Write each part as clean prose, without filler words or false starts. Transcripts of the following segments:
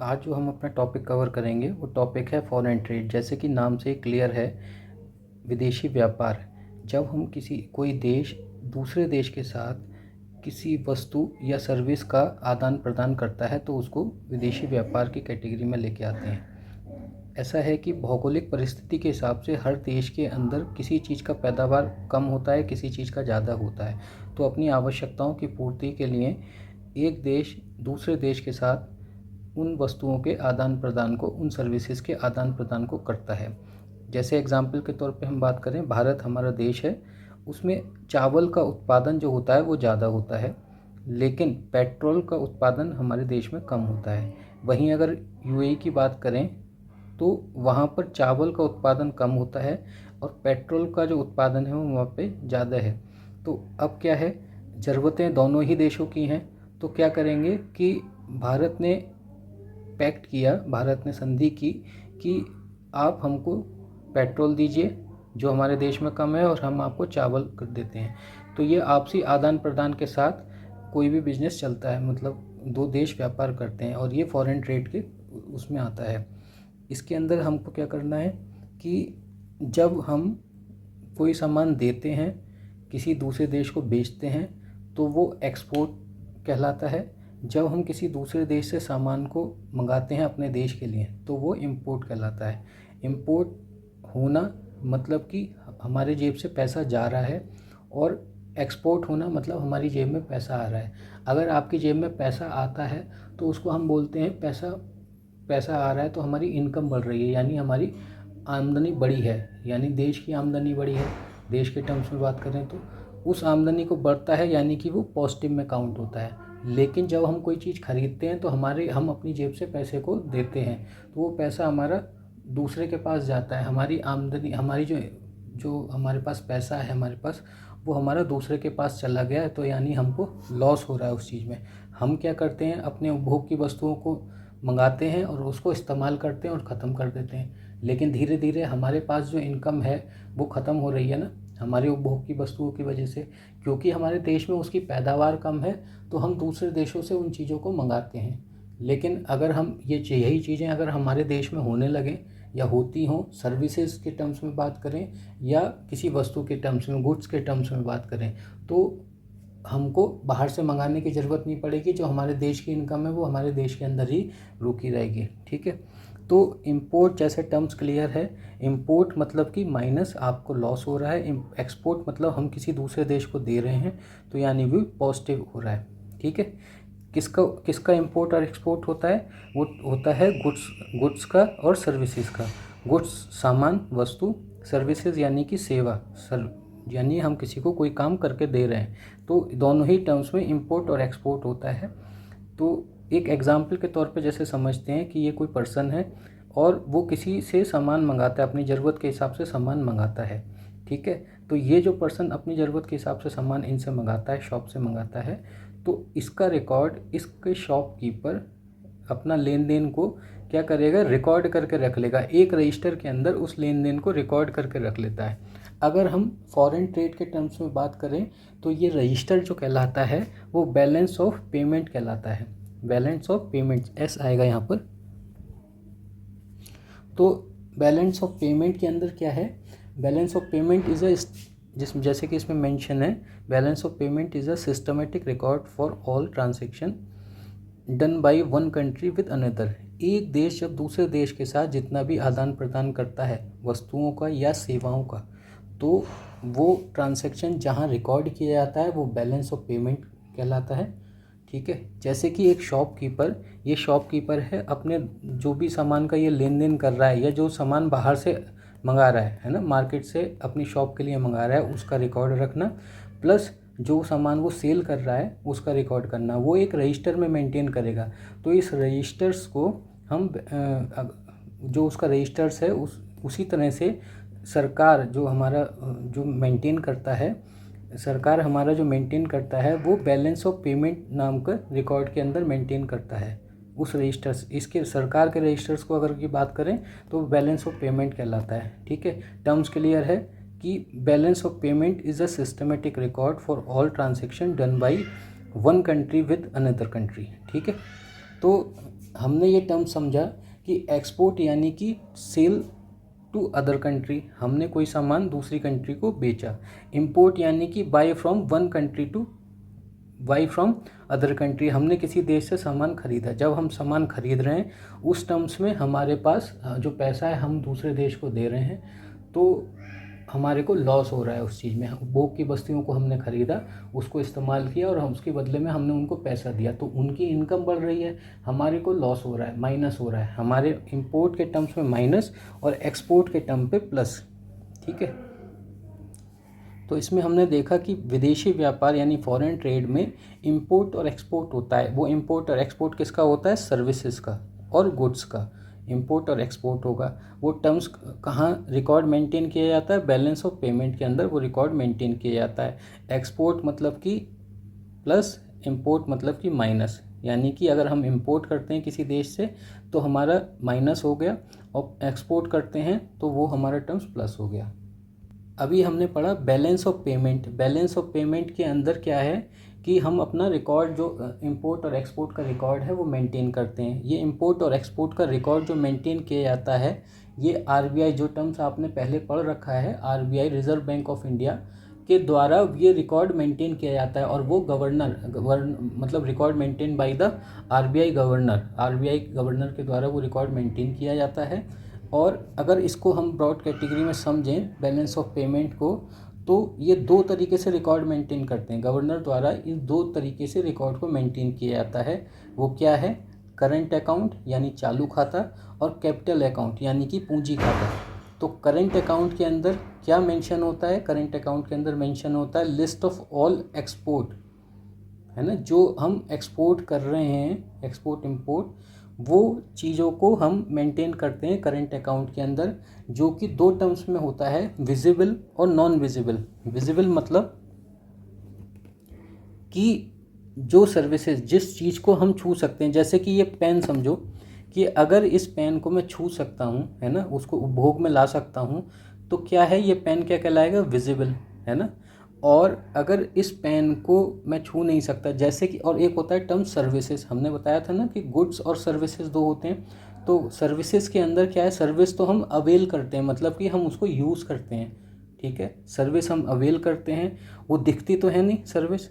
आज जो हम अपना टॉपिक कवर करेंगे वो टॉपिक है फॉरेन ट्रेड। जैसे कि नाम से क्लियर है, विदेशी व्यापार। जब हम कोई देश दूसरे देश के साथ किसी वस्तु या सर्विस का आदान प्रदान करता है तो उसको विदेशी व्यापार की कैटेगरी में लेके आते हैं। ऐसा है कि भौगोलिक परिस्थिति के हिसाब से हर देश के अंदर किसी चीज़ का पैदावार कम होता है, किसी चीज़ का ज़्यादा होता है। तो अपनी आवश्यकताओं की पूर्ति के लिए एक देश दूसरे देश के साथ उन वस्तुओं के आदान प्रदान को, उन सर्विसेज के आदान प्रदान को करता है। जैसे एग्जाम्पल के तौर पे हम बात करें, भारत हमारा देश है, उसमें चावल का उत्पादन जो होता है वो ज़्यादा होता है, लेकिन पेट्रोल का उत्पादन हमारे देश में कम होता है। वहीं अगर यूएई की बात करें तो वहाँ पर चावल का उत्पादन कम होता है और पेट्रोल का जो उत्पादन है वो वहाँ पे ज़्यादा है। तो अब क्या है, ज़रूरतें दोनों ही देशों की हैं, तो क्या करेंगे कि भारत ने भारत ने संधि की कि आप हमको पेट्रोल दीजिए जो हमारे देश में कम है और हम आपको चावल कर देते हैं। तो ये आपसी आदान प्रदान के साथ कोई भी बिजनेस चलता है, मतलब दो देश व्यापार करते हैं और ये फॉरेन ट्रेड के उसमें आता है। इसके अंदर हमको क्या करना है कि जब हम कोई सामान देते हैं, किसी दूसरे देश को बेचते हैं, तो वो एक्सपोर्ट कहलाता है। जब हम किसी दूसरे देश से सामान को मंगाते हैं अपने देश के लिए तो वो इंपोर्ट कहलाता है। इंपोर्ट होना मतलब कि हमारे जेब से पैसा जा रहा है, और एक्सपोर्ट होना मतलब हमारी जेब में पैसा आ रहा है। अगर आपकी जेब में पैसा आता है तो उसको हम बोलते हैं पैसा आ रहा है, तो हमारी इनकम बढ़ रही है, यानी हमारी आमदनी बढ़ी है, यानी देश की आमदनी बढ़ी है। देश के टर्म्स में बात करें तो उस आमदनी को बढ़ता है, यानी कि वो पॉजिटिव में काउंट होता है। लेकिन जब हम कोई चीज़ खरीदते हैं तो हम अपनी जेब से पैसे को देते हैं, तो वो पैसा हमारा दूसरे के पास जाता है। हमारी आमदनी, हमारी जो हमारे पास पैसा है हमारे पास, वो हमारा दूसरे के पास चला गया है, तो यानी हमको लॉस हो रहा है उस चीज़ में। हम क्या करते हैं, अपने उपभोग की वस्तुओं को मंगाते हैं और उसको इस्तेमाल करते हैं और ख़त्म कर देते हैं। लेकिन धीरे धीरे हमारे पास जो इनकम है वो ख़त्म हो रही है ना, हमारे उपभोग की वस्तुओं की वजह से। क्योंकि हमारे देश में उसकी पैदावार कम है तो हम दूसरे देशों से उन चीज़ों को मंगाते हैं। लेकिन अगर हम यही चीज़ें अगर हमारे देश में होने लगें या होती हों, सर्विसेज के टर्म्स में बात करें या किसी वस्तु के टर्म्स में, गुड्स के टर्म्स में बात करें, तो हमको बाहर से मंगाने की ज़रूरत नहीं पड़ेगी। जो हमारे देश की इनकम है वो हमारे देश के अंदर ही रुकी रहेगी। ठीक है, तो इंपोर्ट जैसे टर्म्स क्लियर है। इंपोर्ट मतलब कि माइनस, आपको लॉस हो रहा है। एक्सपोर्ट मतलब हम किसी दूसरे देश को दे रहे हैं, तो यानी भी पॉजिटिव हो रहा है। ठीक है, किसका किसका इंपोर्ट और एक्सपोर्ट होता है? वो होता है गुड्स का और सर्विसेज का। गुड्स सामान वस्तु, सर्विसेज यानी कि सेवा, यानी हम किसी को कोई काम करके दे रहे हैं। तो दोनों ही टर्म्स में इंपोर्ट और एक्सपोर्ट होता है। तो एक एग्जाम्पल के तौर पे जैसे समझते हैं कि ये कोई पर्सन है और वो किसी से सामान मंगाता है, अपनी ज़रूरत के हिसाब से सामान मंगाता है। ठीक है, तो ये जो पर्सन अपनी ज़रूरत के हिसाब से सामान इनसे मंगाता है, शॉप से मंगाता है, तो इसका रिकॉर्ड इसके शॉपकीपर अपना लेन देन को क्या करेगा, रिकॉर्ड करके रख लेगा। एक रजिस्टर के अंदर उस लेन देन को रिकॉर्ड करके रख लेता है। अगर हम फॉरेन ट्रेड के टर्म्स में बात करें तो ये रजिस्टर जो कहलाता है वो बैलेंस ऑफ पेमेंट कहलाता है। बैलेंस ऑफ पेमेंट एस आएगा यहाँ पर। तो बैलेंस ऑफ पेमेंट के अंदर क्या है, बैलेंस ऑफ पेमेंट इज़ जैसे कि इसमें मेंशन है, balance of payment is a systematic record for all transaction done by one country with another. एक देश जब दूसरे देश के साथ जितना भी आदान प्रदान करता है वस्तुओं का या सेवाओं का, तो वो ट्रांजैक्शन जहाँ रिकॉर्ड किया जाता है वो बैलेंस ऑफ पेमेंट कहलाता है। ठीक है, जैसे कि एक शॉपकीपर है, अपने जो भी सामान का ये लेन देन कर रहा है या जो सामान बाहर से मंगा रहा है ना, मार्केट से अपनी शॉप के लिए मंगा रहा है, उसका रिकॉर्ड रखना, प्लस जो सामान वो सेल कर रहा है उसका रिकॉर्ड करना, वो एक रजिस्टर में मेंटेन करेगा। तो इस रजिस्टर्स को हम जो उसका रजिस्टर्स है उसी तरह से सरकार जो हमारा जो मेंटेन करता है, सरकार हमारा जो मेंटेन करता है वो बैलेंस ऑफ पेमेंट नाम का रिकॉर्ड के अंदर मेंटेन करता है उस रजिस्टर्स। इसके सरकार के रजिस्टर्स को अगर की बात करें तो बैलेंस ऑफ पेमेंट कहलाता है। ठीक है, टर्म्स क्लियर है कि balance of payment is a systematic record for all transaction done by one country with another country. ठीक है, तो हमने ये टर्म समझा कि एक्सपोर्ट यानी कि सेल टू अदर कंट्री, हमने कोई सामान दूसरी कंट्री को बेचा। इंपोर्ट यानी कि buy from one country to buy from other country, हमने किसी देश से सामान खरीदा। जब हम सामान खरीद रहे हैं उस टर्म्स में हमारे पास जो पैसा है हम दूसरे देश को दे रहे हैं, तो हमारे को लॉस हो रहा है उस चीज़ में। उपभोग की वस्तुओं को हमने खरीदा, उसको इस्तेमाल किया और हम उसके बदले में हमने उनको पैसा दिया, तो उनकी इनकम बढ़ रही है, हमारे को लॉस हो रहा है, माइनस हो रहा है। हमारे इंपोर्ट के टर्म्स में माइनस और एक्सपोर्ट के टर्म पे प्लस। ठीक है, तो इसमें हमने देखा कि विदेशी व्यापार यानी फॉरेन ट्रेड में इंपोर्ट और एक्सपोर्ट होता है। वो इंपोर्ट और एक्सपोर्ट किसका होता है? सर्विसेज का और गुड्स का इंपोर्ट और एक्सपोर्ट होगा। वो टर्म्स कहाँ रिकॉर्ड मेंटेन किया जाता है? बैलेंस ऑफ पेमेंट के अंदर वो रिकॉर्ड मेंटेन किया जाता है। एक्सपोर्ट मतलब कि प्लस, इंपोर्ट मतलब कि माइनस, यानी कि अगर हम इंपोर्ट करते हैं किसी देश से तो हमारा माइनस हो गया, और एक्सपोर्ट करते हैं तो वो हमारा टर्म्स प्लस हो गया। अभी हमने पढ़ा balance of payment. Balance of payment के अंदर क्या है कि हम अपना रिकॉर्ड जो इंपोर्ट और एक्सपोर्ट का रिकॉर्ड है वो मेंटेन करते हैं। ये इंपोर्ट और एक्सपोर्ट का रिकॉर्ड जो मेंटेन किया जाता है, ये आरबीआई, जो टर्म्स आपने पहले पढ़ रखा है, RBI reserve bank of India के द्वारा ये रिकॉर्ड मेंटेन किया जाता है। और वो मतलब record maintain by the RBI governor के द्वारा वो रिकॉर्ड मेंटेन किया जाता है। और अगर इसको हम ब्रॉड कैटेगरी में समझें बैलेंस ऑफ पेमेंट को, तो ये दो तरीके से रिकॉर्ड मेंटेन करते हैं। गवर्नर द्वारा इन दो तरीके से रिकॉर्ड को मेंटेन किया जाता है। वो क्या है? करंट अकाउंट यानी चालू खाता, और कैपिटल अकाउंट यानी कि पूंजी खाता। तो करंट अकाउंट के अंदर क्या मेंशन होता है? करंट अकाउंट के अंदर मेंशन होता है लिस्ट ऑफ ऑल एक्सपोर्ट, है ना, जो हम एक्सपोर्ट कर रहे हैं, एक्सपोर्ट इंपोर्ट, वो चीज़ों को हम मेंटेन करते हैं करंट अकाउंट के अंदर, जो कि दो टर्म्स में होता है, विजिबल और नॉन विजिबल। विजिबल मतलब कि जो सर्विसेज, जिस चीज़ को हम छू सकते हैं, जैसे कि ये पेन समझो कि अगर इस पेन को मैं छू सकता हूँ, है ना, उसको उपभोग में ला सकता हूँ, तो क्या है, ये पेन क्या कहलाएगा? विजिबल, है ना। और अगर इस पेन को मैं छू नहीं सकता, जैसे कि, और एक होता है टर्म सर्विसेज, हमने बताया था ना कि गुड्स और सर्विसेज दो होते हैं। तो सर्विसेज के अंदर क्या है? सर्विस तो हम अवेल करते हैं, मतलब कि हम उसको यूज़ करते हैं, ठीक है, सर्विस हम अवेल करते हैं, वो दिखती तो है नहीं सर्विस,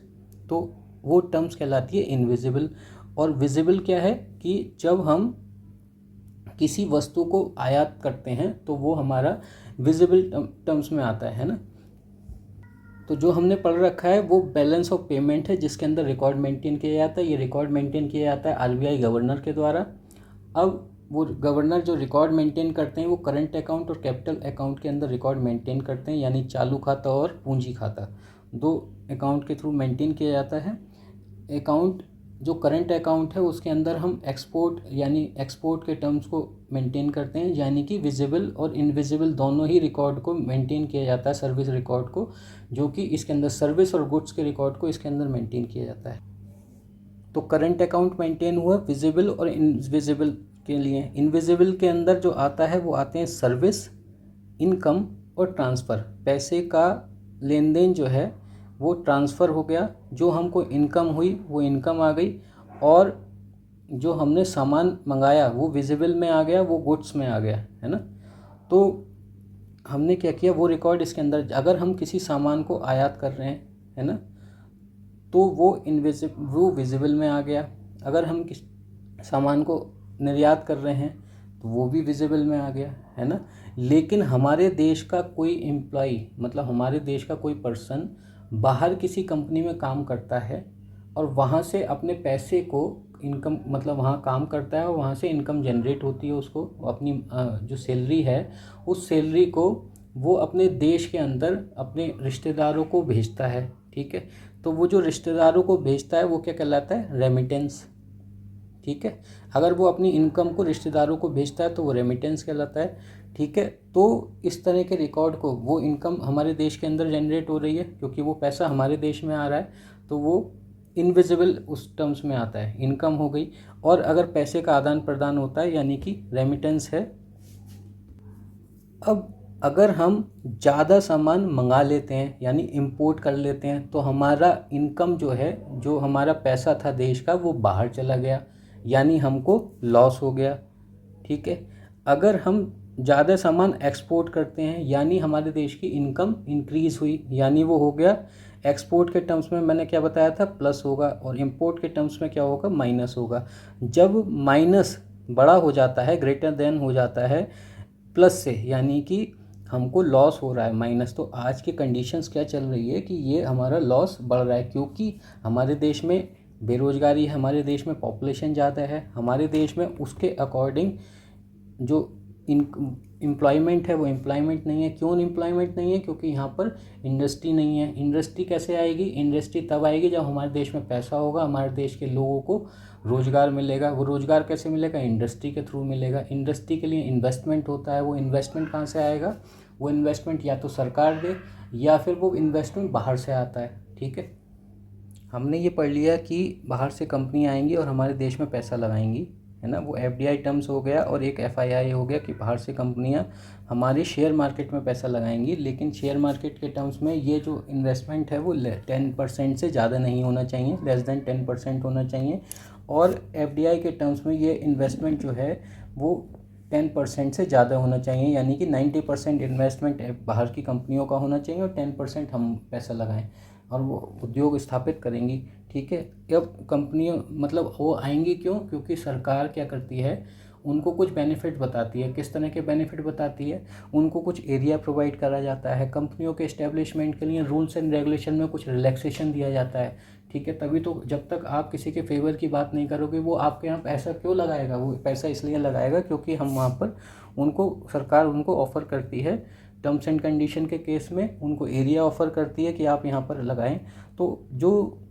तो वो टर्म्स कहलाती है इनविजिबल। और विजिबल क्या है कि जब हम किसी वस्तु को आयात करते हैं तो वो हमारा विजिबल टर्म्स में आता है ना। तो जो हमने पढ़ रखा है वो बैलेंस ऑफ पेमेंट है, जिसके अंदर रिकॉर्ड मेंटेन किया जाता है। ये रिकॉर्ड मेंटेन किया जाता है आरबीआई गवर्नर के द्वारा। अब वो गवर्नर जो रिकॉर्ड मेंटेन करते हैं वो करंट अकाउंट और कैपिटल अकाउंट के अंदर रिकॉर्ड मेंटेन करते हैं, यानी चालू खाता और पूंजी खाता, दो अकाउंट के थ्रू मेंटेन किया जाता है। अकाउंट जो करंट अकाउंट है उसके अंदर हम एक्सपोर्ट यानी एक्सपोर्ट के टर्म्स को मेंटेन करते हैं, यानी कि विजिबल और इनविजिबल दोनों ही रिकॉर्ड को मेंटेन किया जाता है, सर्विस रिकॉर्ड को, जो कि इसके अंदर सर्विस और गुड्स के रिकॉर्ड को इसके अंदर मेंटेन किया जाता है। तो करंट अकाउंट मेंटेन हुआ विजिबल और इनविजिबल के लिए। इनविजिबल के अंदर जो आता है वो आते हैं सर्विस, इनकम और ट्रांसफ़र। पैसे का लेन देन जो है वो ट्रांसफ़र हो गया, जो हमको इनकम हुई वो इनकम आ गई, और जो हमने सामान मंगाया वो विजिबल में आ गया, वो गुड्स में आ गया, है ना। तो हमने क्या किया, वो रिकॉर्ड इसके अंदर, अगर हम किसी सामान को आयात कर रहे हैं, है ना, तो वो विजिबल में आ गया। अगर हम किस सामान को निर्यात कर रहे हैं तो वो भी विजिबल में आ गया, है ना। लेकिन हमारे देश का कोई एम्प्लॉई, मतलब हमारे देश का कोई पर्सन बाहर किसी कंपनी में काम करता है और वहाँ से अपने पैसे को इनकम, मतलब वहाँ काम करता है और वहाँ से इनकम जनरेट होती है, उसको अपनी जो सैलरी है उस सैलरी को वो अपने देश के अंदर अपने रिश्तेदारों को भेजता है, ठीक है। तो वो जो रिश्तेदारों को भेजता है वो क्या कहलाता है? रेमिटेंस, ठीक है। अगर वो अपनी इनकम को रिश्तेदारों को भेजता है तो वो रेमिटेंस कहलाता है, ठीक है। तो इस तरह के रिकॉर्ड को, वो इनकम हमारे देश के अंदर जनरेट हो रही है क्योंकि वो पैसा हमारे देश में आ रहा है, तो वो इनविजिबल उस टर्म्स में आता है, इनकम हो गई। और अगर पैसे का आदान प्रदान होता है यानी कि रेमिटेंस है। अब अगर हम ज़्यादा सामान मंगा लेते हैं यानी इंपोर्ट कर लेते हैं तो हमारा इनकम जो है, जो हमारा पैसा था देश का, वो बाहर चला गया, यानी हमको लॉस हो गया। ठीक है, अगर हम ज़्यादा सामान एक्सपोर्ट करते हैं यानी हमारे देश की इनकम इंक्रीज़ हुई, यानी वो हो गया एक्सपोर्ट के टर्म्स में मैंने क्या बताया था प्लस होगा, और इंपोर्ट के टर्म्स में क्या होगा माइनस होगा। जब माइनस बड़ा हो जाता है, ग्रेटर देन हो जाता है प्लस से, यानी कि हमको लॉस हो रहा है माइनस। तो आज की कंडीशंस क्या चल रही है कि ये हमारा लॉस बढ़ रहा है, क्योंकि हमारे देश में बेरोजगारी है, हमारे देश में पॉपुलेशन ज़्यादा है, हमारे देश में उसके अकॉर्डिंग जो एम्प्लॉयमेंट है वो एम्प्लॉयमेंट नहीं है। क्यों एम्प्लॉयमेंट नहीं है? क्योंकि यहाँ पर इंडस्ट्री नहीं है। इंडस्ट्री कैसे आएगी? इंडस्ट्री तब आएगी जब हमारे देश में पैसा होगा, हमारे देश के लोगों को रोज़गार मिलेगा। वो रोज़गार कैसे मिलेगा? इंडस्ट्री के थ्रू मिलेगा। इंडस्ट्री के लिए इन्वेस्टमेंट होता है, वो इन्वेस्टमेंट कहाँ से आएगा? वो इन्वेस्टमेंट या तो सरकार दे या फिर वो इन्वेस्टमेंट बाहर से आता है। ठीक है, हमने ये पढ़ लिया कि बाहर से कंपनियाँ आएंगी और हमारे देश में पैसा लगाएंगी, है ना, वो एफडीआई टर्म्स हो गया, और एक एफआईआई हो गया कि बाहर से कंपनियां हमारे शेयर मार्केट में पैसा लगाएंगी। लेकिन शेयर मार्केट के टर्म्स में ये जो इन्वेस्टमेंट है वो 10% से ज़्यादा नहीं होना चाहिए, लेस देन 10% होना चाहिए। और एफडीआई के टर्म्स में ये इन्वेस्टमेंट जो है वो 10% से ज़्यादा होना चाहिए, यानी कि 90% इन्वेस्टमेंट बाहर की कंपनियों का होना चाहिए और 10% हम पैसा लगाएं और वो उद्योग स्थापित करेंगी। ठीक है, अब कंपनियों मतलब वो आएंगी क्यों? क्योंकि सरकार क्या करती है, उनको कुछ बेनिफिट बताती है। किस तरह के बेनिफिट बताती है? उनको कुछ एरिया प्रोवाइड करा जाता है, कंपनियों के एस्टेब्लिशमेंट के लिए रूल्स एंड रेगुलेशन में कुछ रिलैक्सेशन दिया जाता है। ठीक है, तभी तो जब तक आप किसी के फेवर की बात नहीं करोगे, वो आपके यहाँ पैसा क्यों लगाएगा? वो पैसा इसलिए लगाएगा क्योंकि हम वहाँ पर उनको, सरकार उनको ऑफ़र करती है, टर्म्स एंड कंडीशन के केस में उनको एरिया ऑफ़र करती है कि आप यहाँ पर लगाएं। तो जो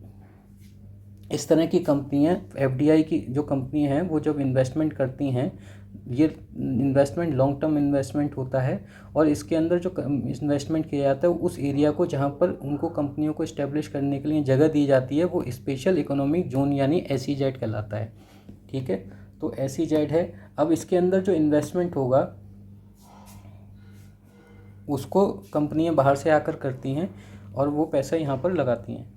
इस तरह की कंपनियां, एफडीआई की जो कंपनी हैं, वो जब इन्वेस्टमेंट करती हैं, ये इन्वेस्टमेंट लॉन्ग टर्म इन्वेस्टमेंट होता है, और इसके अंदर जो इन्वेस्टमेंट किया जाता है उस एरिया को जहाँ पर उनको कंपनियों को इस्टेब्लिश करने के लिए जगह दी जाती है, वो स्पेशल इकोनॉमिक जोन यानी SEZ कहलाता है। ठीक है, तो SEZ है। अब इसके अंदर जो इन्वेस्टमेंट होगा उसको कंपनियां बाहर से आकर करती हैं और वो पैसा यहाँ पर लगाती हैं।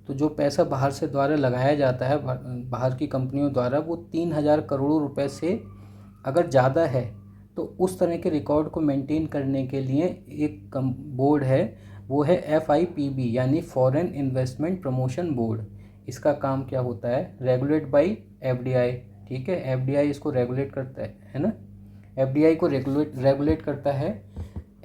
तो जो पैसा बाहर से द्वारा लगाया जाता है बाहर की कंपनियों द्वारा, वो 3,000 करोड़ रुपए से अगर ज़्यादा है, तो उस तरह के रिकॉर्ड को मेंटेन करने के लिए एक बोर्ड है, वो है FIPB यानी फॉरेन इन्वेस्टमेंट प्रमोशन बोर्ड। इसका काम क्या होता है? Regulate by FDI। ठीक है, FDI इसको रेगुलेट करता है ना, FDI को रेगुलेट करता है,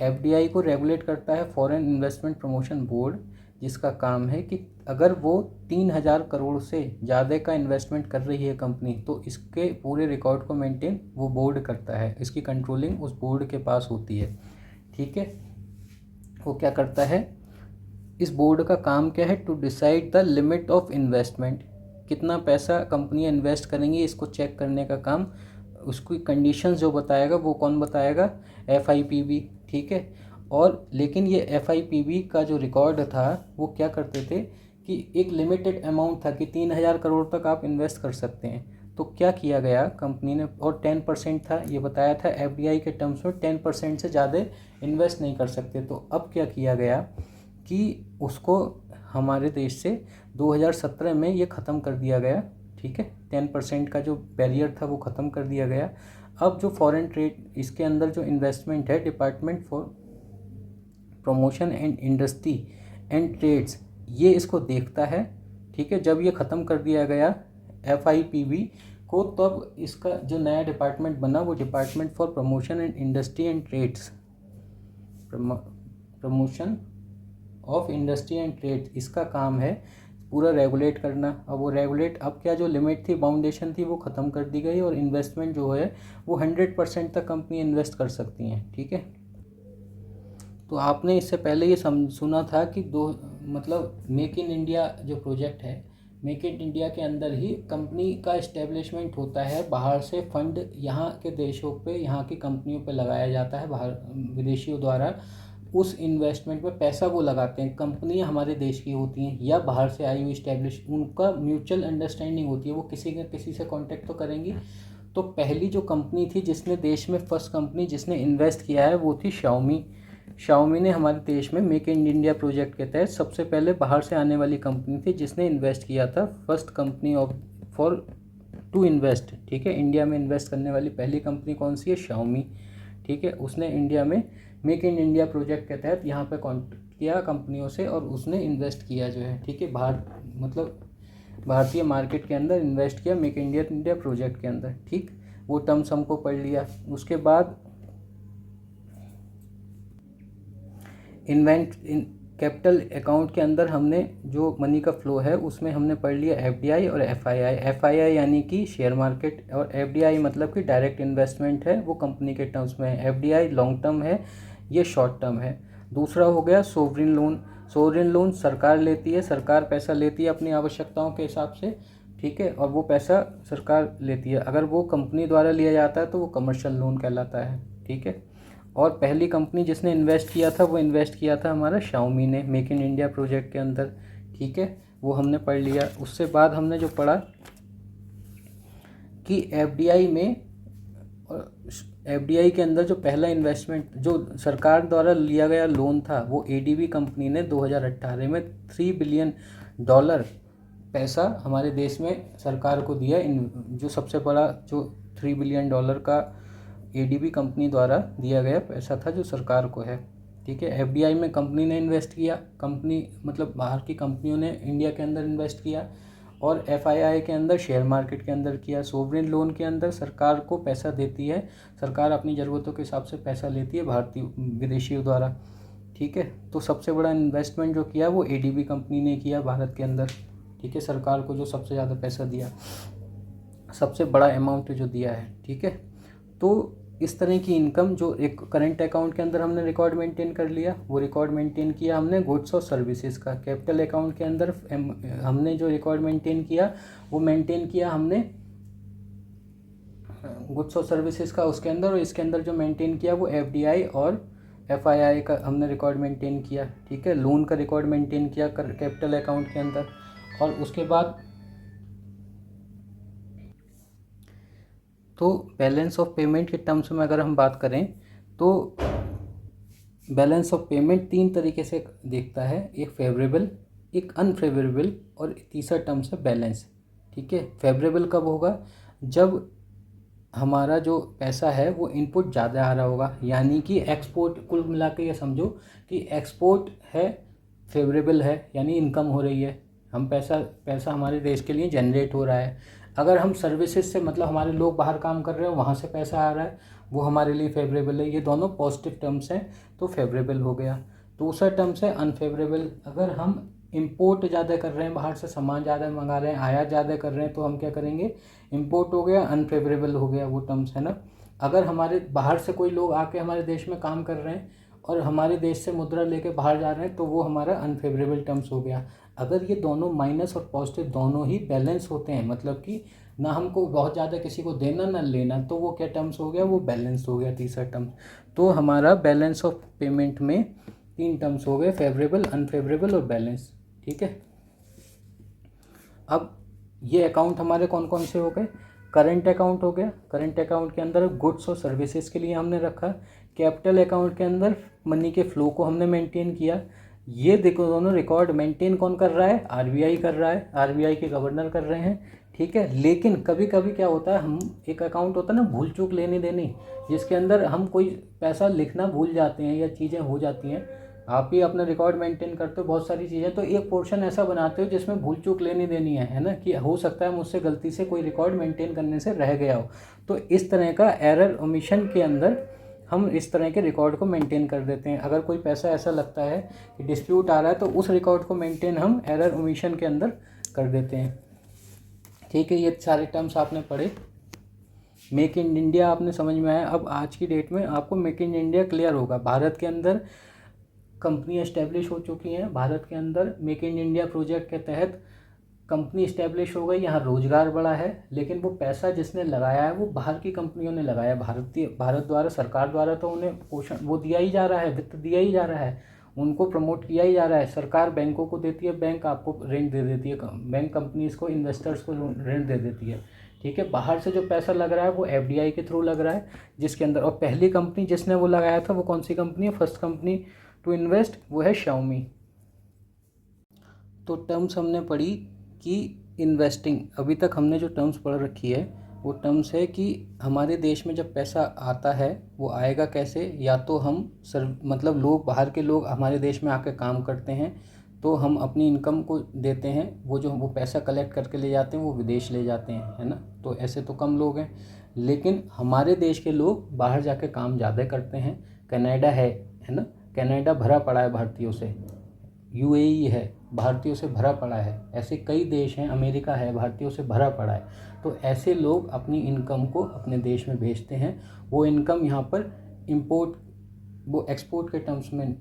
FDI को रेगुलेट करता है फॉरेन इन्वेस्टमेंट प्रमोशन बोर्ड, जिसका काम है कि अगर वो 3,000 करोड़ से ज़्यादा का इन्वेस्टमेंट कर रही है कंपनी, तो इसके पूरे रिकॉर्ड को मेंटेन वो बोर्ड करता है, इसकी कंट्रोलिंग उस बोर्ड के पास होती है। ठीक है, वो क्या करता है? इस बोर्ड का काम क्या है? To decide the limit of investment, कितना पैसा कंपनियां इन्वेस्ट करेंगी इसको चेक करने का काम, उसकी कंडीशंस जो बताएगा वो कौन बताएगा? FIPB। ठीक है, और लेकिन ये FIPB का जो रिकॉर्ड था वो क्या करते थे कि एक लिमिटेड अमाउंट था कि 3,000 करोड़ तक आप इन्वेस्ट कर सकते हैं। तो क्या किया गया कंपनी ने, और 10% था, ये बताया था FDI के टर्म्स में 10% से ज़्यादा इन्वेस्ट नहीं कर सकते। तो अब क्या किया गया कि उसको हमारे देश से 2017 में ये ख़त्म कर दिया गया। ठीक है, 10% का जो बैरियर था वो ख़त्म कर दिया गया। अब जो फॉरेन ट्रेड, इसके अंदर जो इन्वेस्टमेंट है, department for promotion and industry and trades, ये इसको देखता है। ठीक है, जब ये ख़त्म कर दिया गया FIPB को, तब इसका जो नया डिपार्टमेंट बना वो department for promotion and industry and trades, promotion of industry and trade, इसका काम है पूरा रेगुलेट करना। अब वो रेगुलेट, अब क्या जो लिमिट थी, बाउंडेशन थी, वो ख़त्म कर दी गई और इन्वेस्टमेंट जो है वो 100% तक कंपनी इन्वेस्ट कर सकती हैं। ठीक है, तो आपने इससे पहले ये सुना था कि मतलब मेक इन इंडिया जो प्रोजेक्ट है, मेक इन इंडिया के अंदर ही कंपनी का इस्टेब्लिशमेंट होता है, बाहर से फंड यहाँ के देशों पे, यहाँ की कंपनियों पे लगाया जाता है, बाहर विदेशियों द्वारा उस इन्वेस्टमेंट में पैसा वो लगाते हैं। कंपनियां हमारे देश की होती हैं या बाहर से आई हुई इस्टेब्लिश, उनका म्यूचुअल अंडरस्टैंडिंग होती है, वो किसी से कॉन्टेक्ट तो करेंगी। तो पहली जो कंपनी थी जिसने देश में, फर्स्ट कंपनी जिसने इन्वेस्ट किया है वो थी Xiaomi। शाओमी ने हमारे देश में मेक इन इंडिया प्रोजेक्ट के तहत सबसे पहले बाहर से आने वाली कंपनी थी जिसने इन्वेस्ट किया था। First company of for to invest, ठीक है, इंडिया में इन्वेस्ट करने वाली पहली कंपनी कौन सी है? शाओमी, ठीक है। उसने इंडिया में मेक इन इंडिया प्रोजेक्ट के तहत यहाँ पे कॉन्टेक्ट किया कंपनियों से और उसने इन्वेस्ट किया जो है, ठीक है, मतलब भारतीय मार्केट के अंदर इन्वेस्ट किया मेक इन इंडिया प्रोजेक्ट के अंदर, ठीक। वो टर्म्स हमको पढ़ लिया। उसके बाद कैपिटल अकाउंट के अंदर हमने जो मनी का फ्लो है उसमें हमने पढ़ लिया एफडीआई और एफआईआई। एफआईआई यानी कि शेयर मार्केट और एफडीआई मतलब कि डायरेक्ट इन्वेस्टमेंट है, वो कंपनी के टर्म्स में है। एफडीआई लॉन्ग टर्म है, ये शॉर्ट टर्म है। दूसरा हो गया सोवरिन लोन। सोवरिन लोन सरकार लेती है, सरकार पैसा लेती है अपनी आवश्यकताओं के हिसाब से, ठीक है, और वो पैसा सरकार लेती है। अगर वो कंपनी द्वारा लिया जाता है तो वो कमर्शियल लोन कहलाता है, ठीक है। और पहली कंपनी जिसने इन्वेस्ट किया था वो इन्वेस्ट किया था हमारा शाओमी ने मेक इन इंडिया प्रोजेक्ट के अंदर, ठीक है, वो हमने पढ़ लिया। उससे बाद हमने जो पढ़ा कि एफडीआई में, एफडीआई के अंदर जो पहला इन्वेस्टमेंट जो सरकार द्वारा लिया गया लोन था वो एडीबी कंपनी ने 2018 में $3 बिलियन पैसा हमारे देश में सरकार को दिया। जो सबसे बड़ा जो $3 बिलियन का एडीबी कंपनी द्वारा दिया गया पैसा था जो सरकार को है, ठीक है। एफडीआई में कंपनी ने इन्वेस्ट किया, कंपनी मतलब बाहर की कंपनियों ने इंडिया के अंदर इन्वेस्ट किया। और एफआईआई के अंदर शेयर मार्केट के अंदर किया। सोवरेन लोन के अंदर सरकार को पैसा देती है, सरकार अपनी ज़रूरतों के हिसाब से पैसा लेती है भारतीय विदेशियों द्वारा, ठीक है। तो सबसे बड़ा इन्वेस्टमेंट जो किया वो एडीबी कंपनी ने किया भारत के अंदर, ठीक है, सरकार को जो सबसे ज़्यादा पैसा दिया, सबसे बड़ा अमाउंट जो दिया है, ठीक है। तो इस तरह की इनकम जो एक करंट अकाउंट के अंदर हमने रिकॉर्ड मेंटेन कर लिया, वो रिकॉर्ड मेंटेन किया हमने गुड्स और सर्विसेज का। कैपिटल अकाउंट के अंदर हमने जो रिकॉर्ड मेंटेन किया वो मेंटेन किया हमने गुड्स और सर्विसेज का उसके अंदर, और इसके अंदर जो मेंटेन किया वो एफडीआई और एफआईआई का हमने रिकॉर्ड मेंटेन किया, ठीक है। लोन का रिकॉर्ड मेंटेन किया कैपिटल अकाउंट के अंदर। और उसके बाद तो बैलेंस ऑफ पेमेंट के टर्म्स में अगर हम बात करें तो बैलेंस ऑफ पेमेंट 3 तरीके से देखता है, एक फेवरेबल, एक अनफेवरेबल और तीसरा टर्म्स है बैलेंस, ठीक है। फेवरेबल कब होगा? जब हमारा जो पैसा है वो इनपुट ज़्यादा आ रहा होगा, यानी कि एक्सपोर्ट, कुल मिला के ये समझो कि एक्सपोर्ट है, फेवरेबल है, यानी इनकम हो रही है, हम पैसा हमारे देश के लिए जनरेट हो रहा है। अगर हम सर्विसेज से मतलब हमारे लोग बाहर काम कर रहे हो वहाँ से पैसा आ रहा है, वो हमारे लिए फेवरेबल है। ये दोनों पॉजिटिव टर्म्स हैं तो फेवरेबल हो गया। दूसरा टर्म्स है अनफेवरेबल। अगर हम इंपोर्ट ज़्यादा कर रहे हैं, बाहर से सामान ज़्यादा मंगा रहे हैं, आयात ज़्यादा कर रहे हैं, तो हम क्या करेंगे? इंपोर्ट हो गया, अनफेवरेबल हो गया वो टर्म्स, है ना। अगर हमारे बाहर से कोई लोग आके हमारे देश में काम कर रहे हैं और हमारे देश से मुद्रा लेके बाहर जा रहे हैं तो वो हमारा अनफेवरेबल टर्म्स हो गया। अगर ये दोनों माइनस और पॉजिटिव दोनों ही बैलेंस होते हैं, मतलब कि ना हमको बहुत ज़्यादा किसी को देना ना लेना, तो वो क्या टर्म्स हो गया? वो बैलेंस हो गया, तीसरा टर्म्स। तो हमारा बैलेंस ऑफ पेमेंट में 3 टर्म्स हो गए, फेवरेबल, अनफेवरेबल और बैलेंस, ठीक है। अब ये अकाउंट हमारे कौन कौन से हो गए? करंट अकाउंट हो गया, करंट अकाउंट के अंदर गुड्स और सर्विसेज के लिए हमने रखा। कैपिटल अकाउंट के अंदर मनी के फ्लो को हमने मेंटेन किया। ये देखो दोनों रिकॉर्ड मेंटेन कौन कर रहा है? आरबीआई कर रहा है, आरबीआई के गवर्नर कर रहे हैं, ठीक है। लेकिन कभी कभी क्या होता है, हम एक अकाउंट होता है ना भूल चूक लेनी देनी, जिसके अंदर हम कोई पैसा लिखना भूल जाते हैं या चीज़ें हो जाती हैं। आप ही अपना रिकॉर्ड मेंटेन करते हो बहुत सारी चीज़ें, तो एक पोर्शन ऐसा बनाते हो जिसमें भूल चूक लेनी देनी है ना, कि हो सकता है मुझसे गलती से कोई रिकॉर्ड मेंटेन करने से रह गया हो। तो इस तरह का एरर ओमिशन के अंदर हम इस तरह के रिकॉर्ड को मेंटेन कर देते हैं। अगर कोई पैसा ऐसा लगता है कि डिस्प्यूट आ रहा है तो उस रिकॉर्ड को मेंटेन हम एरर ओमिशन के अंदर कर देते हैं, ठीक है। ये सारे टर्म्स आपने पढ़े। मेक इन इंडिया आपने समझ में आया। अब आज की डेट में आपको मेक इन इंडिया क्लियर होगा। भारत के अंदर कंपनी इस्टेब्लिश हो चुकी हैं, भारत के अंदर मेक इन इंडिया प्रोजेक्ट के तहत कंपनी इस्टेब्लिश हो गई, यहाँ रोजगार बढ़ा है। लेकिन वो पैसा जिसने लगाया है वो बाहर की कंपनियों ने लगाया, भारत द्वारा, सरकार द्वारा तो उन्हें पोषण वो दिया ही जा रहा है, वित्त दिया ही जा रहा है, उनको प्रमोट किया ही जा रहा है। सरकार बैंकों को देती है, बैंक आपको ऋण दे देती है, बैंक कंपनीज को, इन्वेस्टर्स को ऋण दे देती है, ठीक है। बाहर से जो पैसा लग रहा है वो एफडीआई के थ्रू लग रहा है, जिसके अंदर, और पहली कंपनी जिसने वो लगाया था वो कौन सी कंपनी है, फर्स्ट कंपनी टू इन्वेस्ट, वो है शाओमी। तो टर्म्स हमने पढ़ी कि इन्वेस्टिंग, अभी तक हमने जो टर्म्स पढ़ रखी है वो टर्म्स है कि हमारे देश में जब पैसा आता है वो आएगा कैसे, या तो हम मतलब लोग, बाहर के लोग हमारे देश में आके काम करते हैं तो हम अपनी इनकम को देते हैं, वो पैसा कलेक्ट करके ले जाते हैं, वो विदेश ले जाते हैं, है ना। तो ऐसे तो कम लोग हैं, लेकिन हमारे देश के लोग बाहर जाके काम ज़्यादा करते हैं। कनाडा है ना, कनाडा भरा पड़ा है भारतीयों से, यूएई है भारतीयों से भरा पड़ा है, ऐसे कई देश हैं, अमेरिका है भारतीयों से भरा पड़ा है। तो ऐसे लोग अपनी इनकम को अपने देश में भेजते हैं, वो इनकम यहाँ पर इम्पोर्ट, वो एक्सपोर्ट के टर्म्स में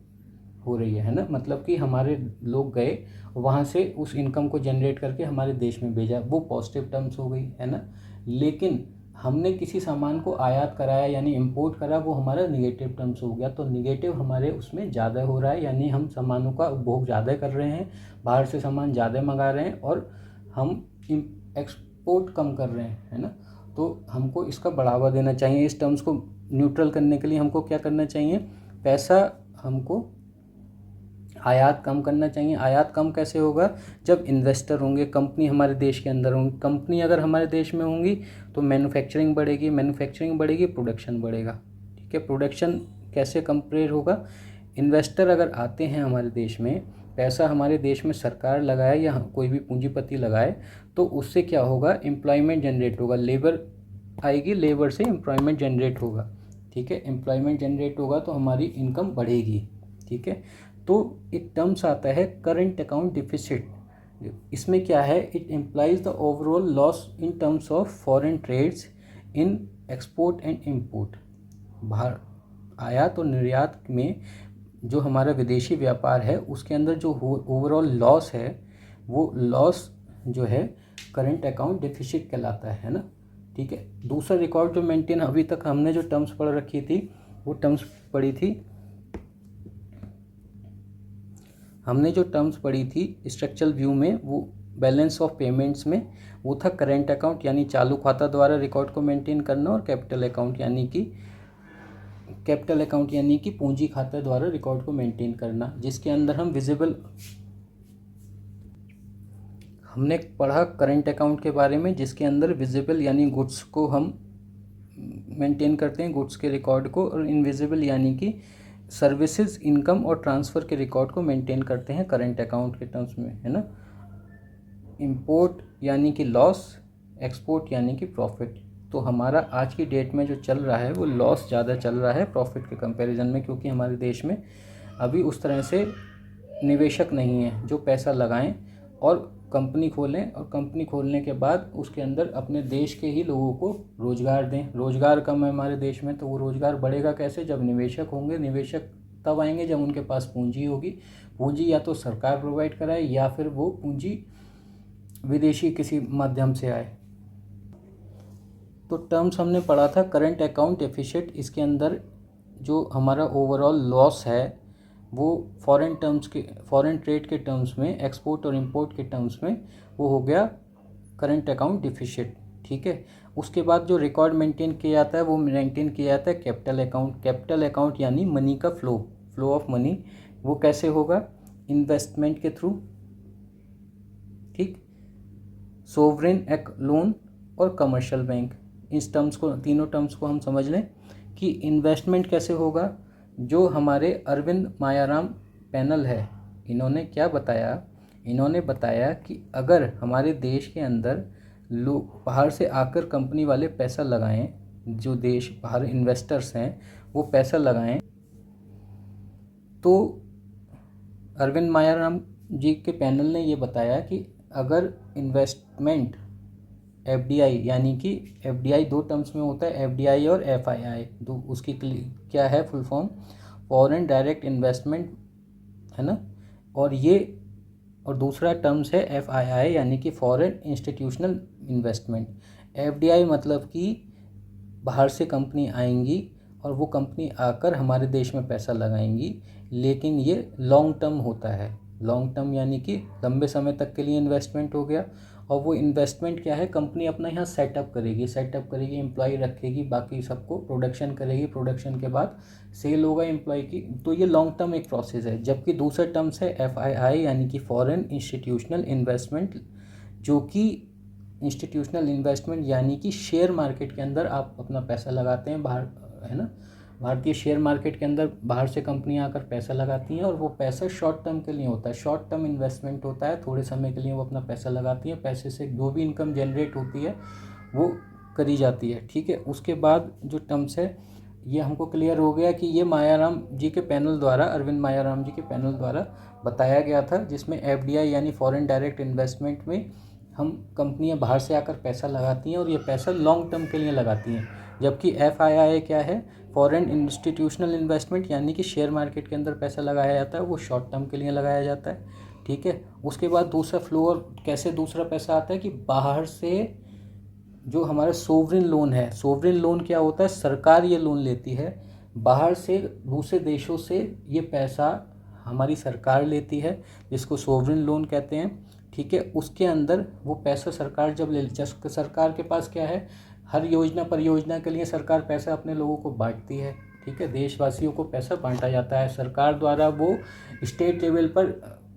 हो रही है ना, मतलब कि हमारे लोग गए वहाँ से उस इनकम को जनरेट करके हमारे देश में भेजा, वो पॉजिटिव टर्म्स हो गई, है ना। लेकिन हमने किसी सामान को आयात कराया यानी इंपोर्ट करा, वो हमारा निगेटिव टर्म्स हो गया। तो निगेटिव हमारे उसमें ज़्यादा हो रहा है, यानी हम सामानों का उपभोग ज़्यादा कर रहे हैं, बाहर से सामान ज़्यादा मंगा रहे हैं और हम एक्सपोर्ट कम कर रहे हैं, है ना। तो हमको इसका बढ़ावा देना चाहिए। इस टर्म्स को न्यूट्रल करने के लिए हमको क्या करना चाहिए, पैसा हमको आयात कम करना चाहिए। आयात कम कैसे होगा, जब इन्वेस्टर होंगे, कंपनी हमारे देश के अंदर होंगी, कंपनी अगर हमारे देश में होंगी तो मैन्युफैक्चरिंग बढ़ेगी, मैन्युफैक्चरिंग बढ़ेगी, प्रोडक्शन बढ़ेगा, ठीक है। प्रोडक्शन कैसे कंपेयर होगा, इन्वेस्टर अगर आते हैं हमारे देश में, पैसा हमारे देश में सरकार लगाए या कोई भी पूंजीपति लगाए, तो उससे क्या होगा, एम्प्लॉयमेंट जनरेट होगा, लेबर आएगी, लेबर से एम्प्लॉयमेंट जनरेट होगा, ठीक है। एम्प्लॉयमेंट जनरेट होगा तो हमारी इनकम बढ़ेगी, ठीक है। तो एक टर्म्स आता है करंट अकाउंट डिफिसिट, इसमें क्या है, it implies the overall loss in terms of foreign trades in export and import. बाहर आयात और निर्यात में जो हमारा विदेशी व्यापार है उसके अंदर जो ओवरऑल लॉस है, वो लॉस जो है करंट अकाउंट डिफिसिट कहलाता है ना, ठीक है। दूसरा रिकॉर्ड जो मेंटेन, अभी तक हमने जो टर्म्स पढ़ रखी थी वो टर्म्स पढ़ी थी, हमने जो टर्म्स पढ़ी थी स्ट्रक्चरल व्यू में, वो बैलेंस ऑफ पेमेंट्स में, वो था करंट अकाउंट यानी चालू खाता द्वारा रिकॉर्ड को मेंटेन करना, और कैपिटल अकाउंट यानी कि पूंजी खाता द्वारा रिकॉर्ड को मेंटेन करना, जिसके अंदर हम विजिबल, हमने पढ़ा करंट अकाउंट के बारे में जिसके अंदर विजिबल यानी गुड्स को हम मेंटेन करते हैं, गुड्स के रिकॉर्ड को, और इनविजिबल यानी कि सर्विसेज, इनकम और ट्रांसफ़र के रिकॉर्ड को मेंटेन करते हैं करंट अकाउंट के टर्म्स में, है ना। इंपोर्ट यानी कि लॉस, एक्सपोर्ट यानी कि प्रॉफिट। तो हमारा आज की डेट में जो चल रहा है वो लॉस ज़्यादा चल रहा है प्रॉफिट के कंपैरिजन में, क्योंकि हमारे देश में अभी उस तरह से निवेशक नहीं है जो पैसा लगाएं और कंपनी खोलें, और कंपनी खोलने के बाद उसके अंदर अपने देश के ही लोगों को रोज़गार दें। रोज़गार कम है हमारे देश में, तो वो रोज़गार बढ़ेगा कैसे, जब निवेशक होंगे। निवेशक तब आएंगे जब उनके पास पूंजी होगी। पूंजी या तो सरकार प्रोवाइड कराए या फिर वो पूंजी विदेशी किसी माध्यम से आए। तो टर्म्स हमने पढ़ा था करंट अकाउंट डेफिसिट, इसके अंदर जो हमारा ओवरऑल लॉस है वो फॉरेन ट्रेड के टर्म्स में, एक्सपोर्ट और इंपोर्ट के टर्म्स में, वो हो गया करंट अकाउंट डिफिसिट, ठीक है। उसके बाद जो रिकॉर्ड मेंटेन किया जाता है वो मेंटेन किया जाता है कैपिटल अकाउंट। कैपिटल अकाउंट यानी मनी का फ्लो ऑफ मनी, वो कैसे होगा, इन्वेस्टमेंट के थ्रू, ठीक, सोवरेन लोन और कमर्शियल बैंक। इस टर्म्स को, तीनों टर्म्स को हम समझ लें कि इन्वेस्टमेंट कैसे होगा। जो हमारे अरविंद मायाराम पैनल है, इन्होंने क्या बताया, इन्होंने बताया कि अगर हमारे देश के अंदर लोग बाहर से आकर कंपनी वाले पैसा लगाएं, जो देश बाहर इन्वेस्टर्स हैं वो पैसा लगाएं, तो अरविंद मायाराम जी के पैनल ने ये बताया कि अगर इन्वेस्टमेंट एफडीआई, यानी कि एफडीआई दो टर्म्स में होता है, एफडीआई और एफआईआई, दो उसकी क्या है full form, foreign direct investment, है ना। और दूसरा टर्म्स है एफआईआई यानी कि फॉरेन इंस्टीट्यूशनल इन्वेस्टमेंट। एफडीआई मतलब कि बाहर से कंपनी आएंगी और वो कंपनी आकर हमारे देश में पैसा लगाएंगी, लेकिन ये लॉन्ग टर्म होता है। लॉन्ग टर्म यानी कि लंबे समय तक के लिए इन्वेस्टमेंट हो गया। और वो इन्वेस्टमेंट क्या है, कंपनी अपना यहाँ सेटअप करेगी, एम्प्लॉय रखेगी, बाकी सबको प्रोडक्शन करेगी, प्रोडक्शन के बाद सेल होगा एम्प्लॉय की। तो ये लॉन्ग टर्म एक प्रोसेस है। जबकि दूसरा टर्म्स है FII यानी कि फॉरेन इंस्टीट्यूशनल इन्वेस्टमेंट, जो कि इंस्टीट्यूशनल इन्वेस्टमेंट यानी कि शेयर मार्केट के अंदर आप अपना पैसा लगाते हैं बाहर, है ना। भारतीय शेयर मार्केट के अंदर बाहर से कंपनियां आकर पैसा लगाती हैं और वो पैसा शॉर्ट टर्म के लिए होता है, शॉर्ट टर्म इन्वेस्टमेंट होता है, थोड़े समय के लिए वो अपना पैसा लगाती हैं, पैसे से जो भी इनकम जनरेट होती है वो करी जाती है, ठीक है। उसके बाद जो टर्म्स है ये हमको क्लियर हो गया कि ये मायाराम जी के पैनल द्वारा, अरविंद मायाराम जी के पैनल द्वारा बताया गया था, जिसमें FDI यानी फॉरेन डायरेक्ट इन्वेस्टमेंट में हम कंपनियां बाहर से आकर पैसा लगाती हैं और ये पैसा लॉन्ग टर्म के लिए लगाती हैं। जबकि FII क्या है, फॉरेन इंस्टीट्यूशनल इन्वेस्टमेंट यानी कि शेयर मार्केट के अंदर पैसा लगाया जाता है, वो शॉर्ट टर्म के लिए लगाया जाता है, ठीक है। उसके बाद दूसरा फ्लो, कैसे दूसरा पैसा आता है कि बाहर से जो हमारा सोवरिन लोन है, सोवरिन लोन क्या होता है, सरकार ये लोन लेती है बाहर से, दूसरे देशों से ये पैसा हमारी सरकार लेती है, जिसको सोवरिन लोन कहते हैं, ठीक है। उसके अंदर वो पैसा सरकार जब ले, सरकार के पास क्या है, हर योजना परियोजना के लिए सरकार पैसा अपने लोगों को बांटती है, ठीक है। देशवासियों को पैसा बांटा जाता है सरकार द्वारा। वो स्टेट लेवल पर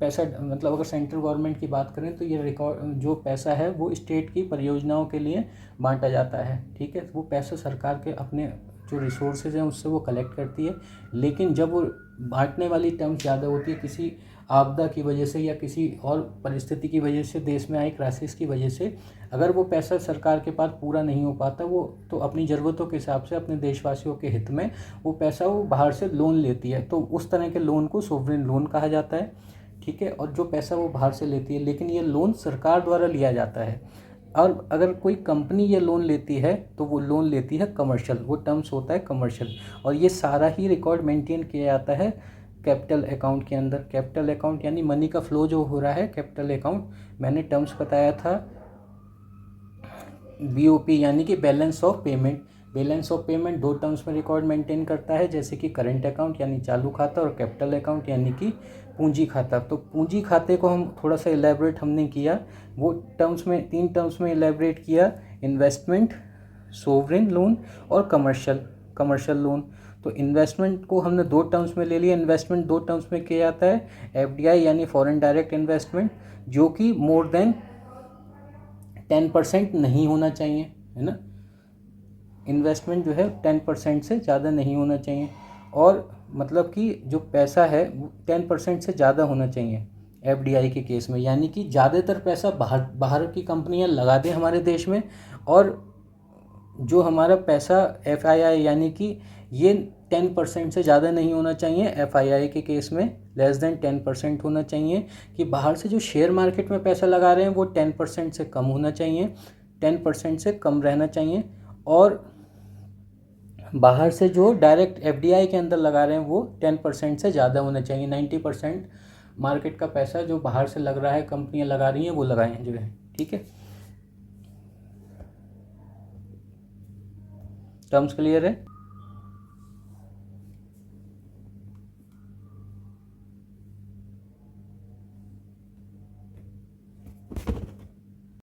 पैसा, मतलब अगर सेंट्रल गवर्नमेंट की बात करें तो ये रिकॉर्ड जो पैसा है वो स्टेट की परियोजनाओं के लिए बांटा जाता है, ठीक है। वो पैसा सरकार के अपने जो रिसोर्सेज हैं उससे वो कलेक्ट करती है। लेकिन जब वो बांटने वाली टर्म्स ज़्यादा होती है, किसी आपदा की वजह से या किसी और परिस्थिति की वजह से, देश में आई क्राइसिस की वजह से, अगर वो पैसा सरकार के पास पूरा नहीं हो पाता, वो तो अपनी ज़रूरतों के हिसाब से अपने देशवासियों के हित में वो पैसा वो बाहर से लोन लेती है, तो उस तरह के लोन को सोवरिन लोन कहा जाता है, ठीक है। और जो पैसा वो बाहर से लेती है, लेकिन ये लोन सरकार द्वारा लिया जाता है। और अगर कोई कंपनी ये लोन लेती है तो वो लोन लेती है कमर्शियल, वो टर्म्स होता है कमर्शियल। और ये सारा ही रिकॉर्ड मेंटेन किया जाता है कैपिटल अकाउंट के अंदर। कैपिटल अकाउंट यानी मनी का फ्लो जो हो रहा है, कैपिटल अकाउंट, मैंने टर्म्स बताया था BOP यानी कि balance of payment. Balance of payment दो टर्म्स में रिकॉर्ड मेंटेन करता है, जैसे कि करंट अकाउंट यानी चालू खाता और कैपिटल अकाउंट यानी कि पूंजी खाता। तो पूंजी खाते को हम थोड़ा सा इलेबरेट हमने किया, वो टर्म्स में, तीन टर्म्स में इलेबरेट किया, इन्वेस्टमेंट, सोवरिन लोन और कमर्शियल लोन। तो इन्वेस्टमेंट को हमने दो टर्म्स में ले लिया। इन्वेस्टमेंट दो टर्म्स में किया जाता है, FDI यानी फॉरेन डायरेक्ट इन्वेस्टमेंट, जो कि मोर देन 10% नहीं होना चाहिए, है ना। इन्वेस्टमेंट जो है 10% से ज़्यादा नहीं होना चाहिए, और मतलब कि जो पैसा है वो 10% से ज़्यादा होना चाहिए FDI के केस में। यानी कि ज़्यादातर पैसा बाहर की कंपनियां लगा दें हमारे देश में, और जो हमारा पैसा FII यानी कि ये 10% से ज़्यादा नहीं होना चाहिए। FII के केस में लेस देन 10% होना चाहिए। कि बाहर से जो शेयर मार्केट में पैसा लगा रहे हैं वो 10% से कम होना चाहिए, 10% से कम रहना चाहिए। और बाहर से जो डायरेक्ट FDI के अंदर लगा रहे हैं वो 10% से ज़्यादा होना चाहिए। 90% मार्केट का पैसा जो बाहर से लग रहा है, कंपनियां लगा रही हैं, वो लगाएं जो है, ठीक है। टर्म्स क्लियर है।